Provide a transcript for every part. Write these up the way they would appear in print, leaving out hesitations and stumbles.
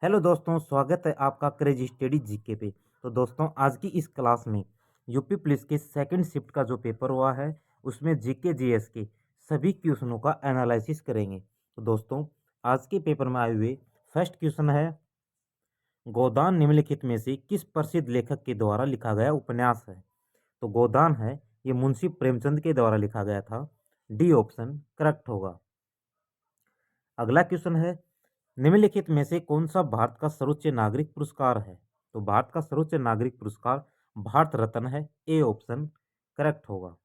Hello दोस्तों, स्वागत है आपका क्रेजी स्टडी जीके पे। तो दोस्तों, आज की इस क्लास में यूपी पुलिस के सेकंड शिफ्ट का जो पेपर हुआ है उसमें जीके जीएस के सभी क्वेश्चनों का एनालिसिस करेंगे। तो दोस्तों, आज के पेपर में आए हुए फर्स्ट क्वेश्चन है, गोदान निम्नलिखित में से किस प्रसिद्ध लेखक के द्वारा लिखा गया उपन्यास है? तो गोदान है ये मुंशी प्रेमचंद के द्वारा लिखा गया था। डी ऑप्शन करेक्ट होगा। अगला क्वेश्चन है, निम्नलिखित में से कौन सा भारत का सर्वोच्च नागरिक पुरस्कार है? तो भारत का सर्वोच्च नागरिक पुरस्कार भारत रत्न है। ए ऑप्शन करेक्ट होगा।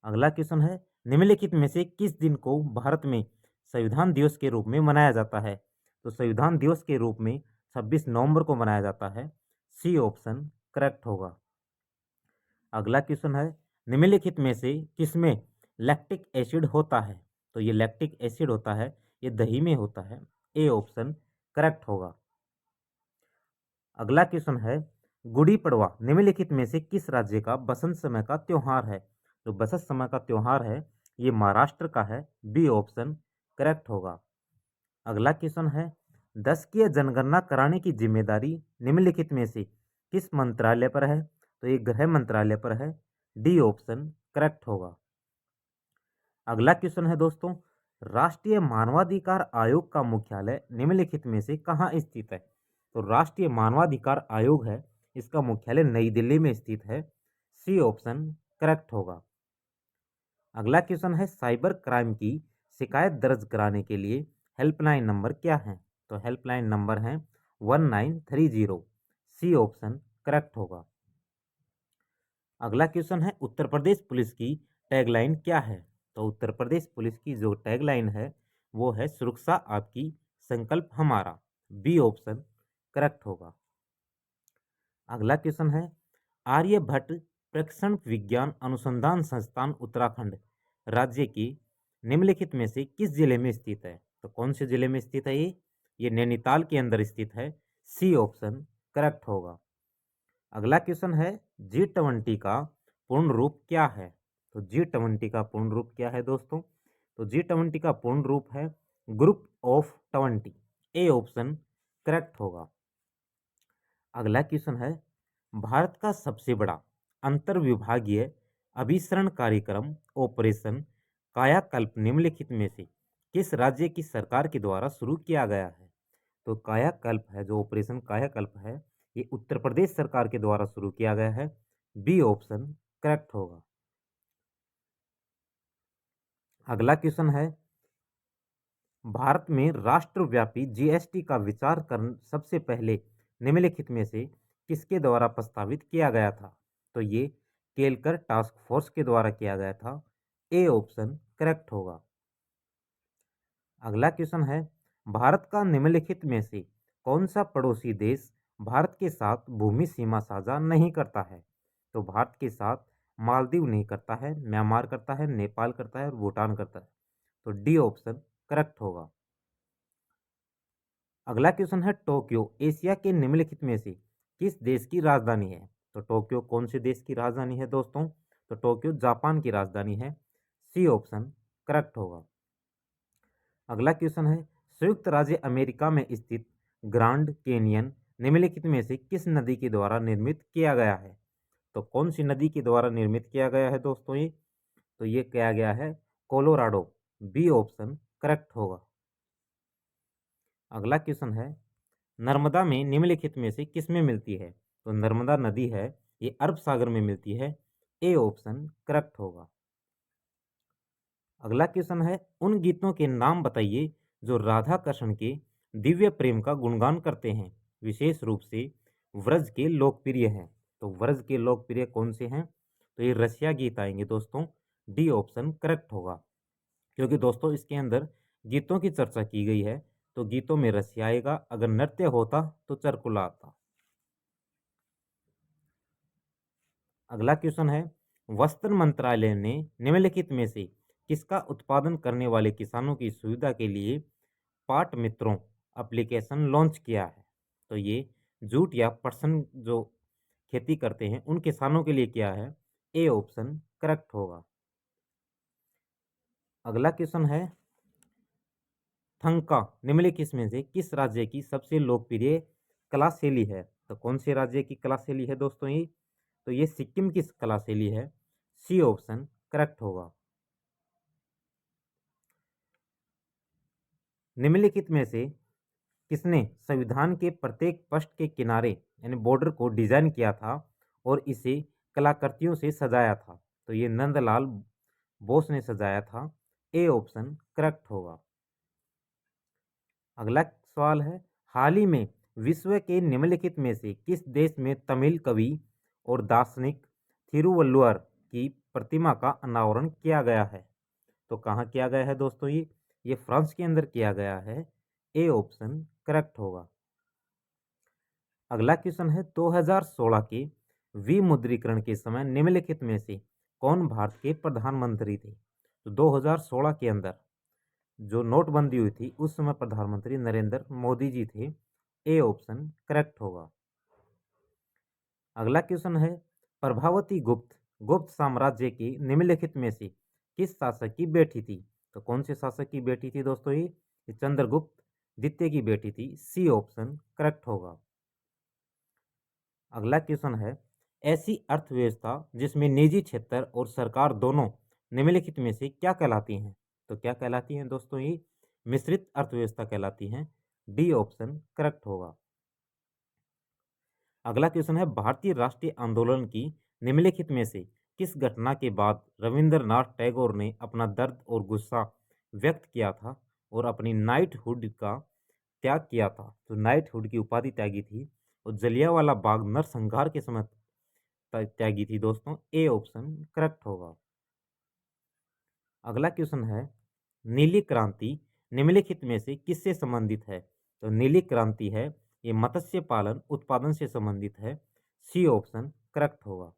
अगला क्वेश्चन है, निम्नलिखित में से किस दिन को भारत में संविधान दिवस के रूप में मनाया जाता है? तो संविधान दिवस के रूप में 26 नवंबर को मनाया जाता है। सी ऑप्शन करेक्ट होगा। अगला क्वेश्चन है, निम्नलिखित में से किसमें लैक्टिक एसिड होता है? तो ये लैक्टिक एसिड होता है, ये दही में होता है। ए ऑप्शन करेक्ट होगा। अगला क्वेश्चन है, गुड़ी पड़वा निम्नलिखित में से किस राज्य का बसंत समय का त्योहार है? तो बसंत समय का त्योहार है ये महाराष्ट्र का है। बी ऑप्शन करेक्ट होगा। अगला क्वेश्चन है, दशकीय जनगणना कराने की जिम्मेदारी निम्नलिखित में से किस मंत्रालय पर है? तो ये गृह मंत्रालय पर है। डी ऑप्शन करेक्ट होगा। अगला क्वेश्चन है दोस्तों, राष्ट्रीय मानवाधिकार आयोग का मुख्यालय निम्नलिखित में से कहाँ स्थित है? तो राष्ट्रीय मानवाधिकार आयोग है, इसका मुख्यालय नई दिल्ली में स्थित है। सी ऑप्शन करेक्ट होगा। अगला क्वेश्चन है, साइबर क्राइम की शिकायत दर्ज कराने के लिए हेल्पलाइन नंबर क्या है? तो हेल्पलाइन नंबर है 1930। सी ऑप्शन करेक्ट होगा। अगला क्वेश्चन है, उत्तर प्रदेश पुलिस की टैगलाइन क्या है? तो उत्तर प्रदेश पुलिस की जो टैगलाइन है वो है, सुरक्षा आपकी, संकल्प हमारा। बी ऑप्शन करेक्ट होगा। अगला क्वेश्चन है, आर्यभट्ट प्रेक्षण विज्ञान अनुसंधान संस्थान उत्तराखंड राज्य की निम्नलिखित में से किस जिले में स्थित है? तो कौन से जिले में स्थित है ये नैनीताल के अंदर स्थित है। सी ऑप्शन करेक्ट होगा। अगला क्वेश्चन है, G20 का पूर्ण रूप क्या है? तो G20 का पूर्ण रूप क्या है दोस्तों? तो G20 का पूर्ण रूप है group of 20। A option correct होगा। अगला क्वेश्चन है, भारत का सबसे बड़ा अंतर विभागीय अभिसरण कार्यक्रम ऑपरेशन कायाकल्प निम्नलिखित में से किस राज्य की सरकार के द्वारा शुरू किया गया है? तो कायाकल्प है, जो ऑपरेशन कायाकल्प है ये उत्तर प्रदेश सरकार के द्वारा शुरू किया गया है। बी ऑप्शन करेक्ट होगा। अगला क्वेश्चन है, भारत में राष्ट्रव्यापी जीएसटी का विचार कर सबसे पहले निम्नलिखित में से किसके द्वारा प्रस्तावित किया गया था? तो ये केलकर टास्क फोर्स के द्वारा किया गया था। ए ऑप्शन करेक्ट होगा। अगला क्वेश्चन है, भारत का निम्नलिखित में से कौन सा पड़ोसी देश भारत के साथ भूमि सीमा साझा नहीं करता है? तो भारत के साथ मालदीव नहीं करता है, म्यांमार करता है, नेपाल करता है और भूटान करता है। तो डी ऑप्शन करेक्ट होगा। अगला क्वेश्चन है, टोक्यो एशिया के निम्नलिखित में से किस देश की राजधानी है? तो टोक्यो कौन से देश की राजधानी है दोस्तों? तो टोक्यो जापान की राजधानी है। सी ऑप्शन करेक्ट होगा। अगला क्वेश्चन है, संयुक्त राज्य अमेरिका में स्थित ग्रांड कैनियन निम्नलिखित में से किस नदी के द्वारा निर्मित किया गया है? तो कौन सी नदी के द्वारा निर्मित किया गया है दोस्तों ये? तो ये किया गया है कोलोराडो। बी ऑप्शन करेक्ट होगा। अगला क्वेश्चन है, नर्मदा में निम्नलिखित में से किस में मिलती है? तो नर्मदा नदी है ये अरब सागर में मिलती है। ए ऑप्शन करेक्ट होगा। अगला क्वेश्चन है, उन गीतों के नाम बताइए जो राधा कृष्ण के दिव्य प्रेम का गुणगान करते हैं, विशेष रूप से व्रज के लोकप्रिय हैं। तो व्रज के लोकप्रिय कौन से हैं? तो ये रसिया गीत आएंगे दोस्तों। डी ऑप्शन करेक्ट होगा, क्योंकि दोस्तों इसके अंदर गीतों की चर्चा की गई है तो गीतों में रसिया आएगा, अगर नृत्य होता तो चरकुला आता। अगला क्वेश्चन है, वस्त्र मंत्रालय ने निम्नलिखित में से किसका उत्पादन करने वाले किसानों की सुविधा के लिए पाट मित्रों एप्लीकेशन लॉन्च किया है? तो ये जूट या पटसन जो खेती करते हैं उन किसानों के लिए किया है। ए ऑप्शन करेक्ट होगा। अगला क्वेश्चन है, थंका निम्नलिखित में से किस राज्य की सबसे लोकप्रिय कला शैली है? तो कौन से राज्य की कला शैली है दोस्तों ये? तो ये सिक्किम की कला शैली है। सी ऑप्शन करेक्ट होगा। निम्नलिखित में से किसने संविधान के प्रत्येक पृष्ठ के किनारे यानी बॉर्डर को डिजाइन किया था और इसे कलाकृतियों से सजाया था? तो ये नंदलाल बोस ने सजाया था। ए ऑप्शन करेक्ट होगा। अगला सवाल है, हाल ही में विश्व के निम्नलिखित में से किस देश में तमिल कवि और दार्शनिक थिरुवल्लुवर की प्रतिमा का अनावरण किया गया है? तो कहाँ किया गया है दोस्तों? ये फ्रांस के अंदर किया गया है। ए ऑप्शन करेक्ट होगा। अगला क्वेश्चन है, 2016 के विमुद्रीकरण के समय निम्नलिखित में से कौन भारत के प्रधानमंत्री थे? तो 2016 के अंदर जो नोटबंदी हुई थी उस समय प्रधानमंत्री नरेंद्र मोदी जी थे। ए ऑप्शन करेक्ट होगा। अगला क्वेश्चन है, प्रभावती गुप्त गुप्त साम्राज्य की निम्नलिखित में से किस शासक की बेटी थी? तो कौन से शासक की बेटी थी दोस्तों? ये चंद्रगुप्त द्वितीय की बेटी थी। सी ऑप्शन करेक्ट होगा। अगला क्वेश्चन है, ऐसी अर्थव्यवस्था जिसमें निजी क्षेत्र और सरकार दोनों निम्नलिखित में से क्या कहलाती हैं? तो क्या कहलाती हैं दोस्तों? ये मिश्रित अर्थव्यवस्था कहलाती हैं। डी ऑप्शन करेक्ट होगा। अगला क्वेश्चन है, भारतीय राष्ट्रीय आंदोलन की निम्नलिखित में से किस घटना के बाद रविंद्रनाथ टैगोर ने अपना दर्द और गुस्सा व्यक्त किया था और अपनी नाइटहुड का त्याग किया था? तो नाइटहुड की उपाधि त्यागी थी और जलियांवाला बाग नरसंहार के समय त्यागी थी दोस्तों। ए ऑप्शन करेक्ट होगा। अगला क्वेश्चन है, नीली क्रांति निम्नलिखित में से किससे संबंधित है? तो नीली क्रांति है ये मत्स्य पालन उत्पादन से संबंधित है। सी ऑप्शन करेक्ट होगा।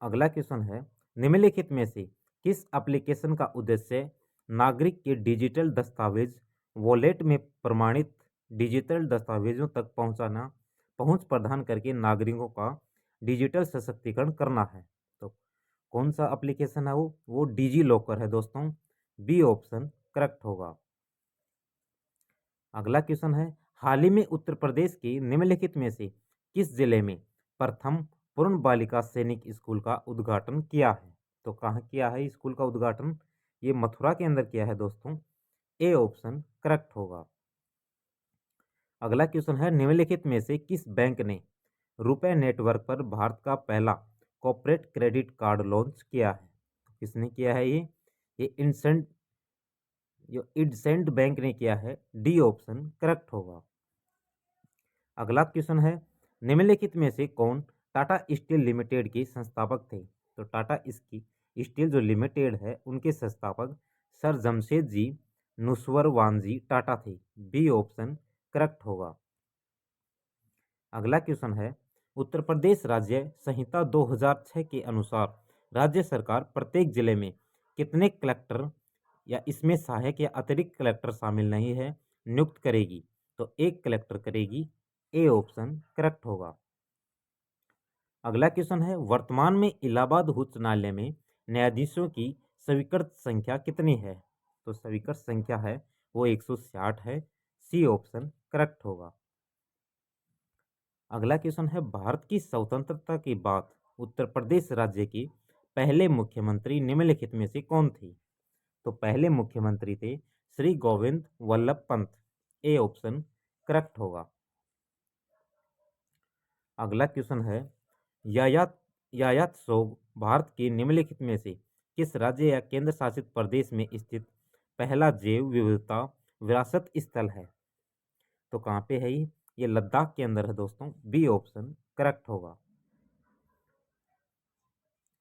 अगला क्वेश्चन है, निम्नलिखित में से किस एप्लीकेशन का उद्देश्य नागरिक के डिजिटल दस्तावेज वॉलेट में प्रमाणित डिजिटल दस्तावेजों तक पहुंच प्रदान करके नागरिकों का डिजिटल सशक्तिकरण करना है? तो कौन सा एप्लीकेशन है वो डिजी लॉकर है दोस्तों। बी ऑप्शन करेक्ट होगा। अगला क्वेश्चन है, हाल ही में उत्तर प्रदेश के निम्नलिखित में से किस जिले में प्रथम पूर्ण बालिका सैनिक स्कूल का उद्घाटन किया है? तो कहाँ किया है स्कूल का उद्घाटन? ये मथुरा के अंदर किया है दोस्तों। ए ऑप्शन करेक्ट होगा। अगला क्वेश्चन है, निम्नलिखित में से किस बैंक ने रुपए नेटवर्क पर भारत का पहला कॉर्पोरेट क्रेडिट कार्ड लॉन्च किया है? किसने किया है ये इंडसेंड बैंक ने किया है। डी ऑप्शन करेक्ट होगा। अगला क्वेश्चन है, निम्नलिखित में से कौन टाटा स्टील लिमिटेड के संस्थापक थे? तो टाटा स्टील जो लिमिटेड है उनके संस्थापक सर जमशेदजी नुसरवानजी टाटा थे। बी ऑप्शन करेक्ट होगा। अगला क्वेश्चन है, उत्तर प्रदेश राज्य संहिता 2006 के अनुसार राज्य सरकार प्रत्येक जिले में कितने कलेक्टर या इसमें सहायक या अतिरिक्त कलेक्टर शामिल नहीं है नियुक्त करेगी? तो एक कलेक्टर करेगी। ए ऑप्शन करेक्ट होगा। अगला क्वेश्चन है, वर्तमान में इलाहाबाद उच्च न्यायालय में न्यायाधीशों की स्वीकृत संख्या कितनी है? तो स्वीकृत संख्या है वो 160 है। सी ऑप्शन करेक्ट होगा। अगला क्वेश्चन है, भारत की स्वतंत्रता के बाद उत्तर प्रदेश राज्य के पहले मुख्यमंत्री निम्नलिखित में से कौन थे? तो पहले मुख्यमंत्री थे Shri Govind Vallabh Pant. A option correct होगा। अगला क्वेश्चन है, यायात यायात सोग भारत के निम्नलिखित में से किस राज्य या केंद्र शासित प्रदेश में स्थित पहला जैव विविधता विरासत स्थल है? तो कहाँ पे है ये लद्दाख के अंदर है दोस्तों। बी ऑप्शन करेक्ट होगा।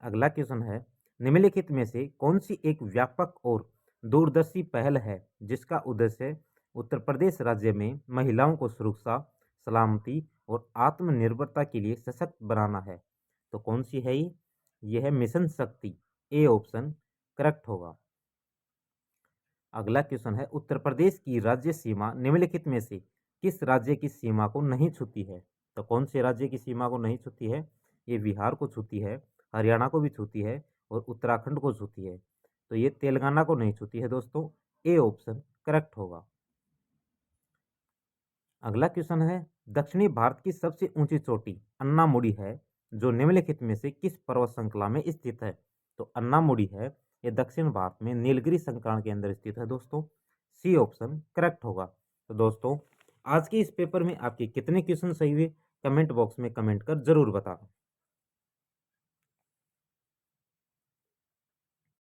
अगला क्वेश्चन है, निम्नलिखित में से कौन सी एक व्यापक और दूरदर्शी पहल है जिसका उद्देश्य उत्तर प्रदेश राज्य में महिलाओं को सुरक्षा सलामती और आत्मनिर्भरता के लिए सशक्त बनाना है? तो कौन सी है ये है मिशन शक्ति। ए ऑप्शन करेक्ट होगा। अगला क्वेश्चन है, उत्तर प्रदेश की राज्य सीमा निम्नलिखित में से किस राज्य की सीमा को नहीं छूती है? तो कौन से राज्य की सीमा को नहीं छूती है? ये बिहार को छूती है, हरियाणा को भी छूती है और उत्तराखंड को छूती है। तो ये तेलंगाना को नहीं छूती है दोस्तों। ए ऑप्शन करेक्ट होगा। अगला क्वेश्चन है, दक्षिणी भारत की सबसे ऊंची चोटी अन्नामुडी है, जो निम्नलिखित में से किस पर्वत श्रृंखला में स्थित है? तो अन्नामुडी है, ये दक्षिण भारत में नीलगिरी संकार्ण के अंदर स्थित है दोस्तों। सी ऑप्शन करेक्ट होगा। तो दोस्तों, आज के इस पेपर में आपके कितने क्वेश्चन सही हुए, कमेंट बॉक्स में कमेंट कर जरूर बताना।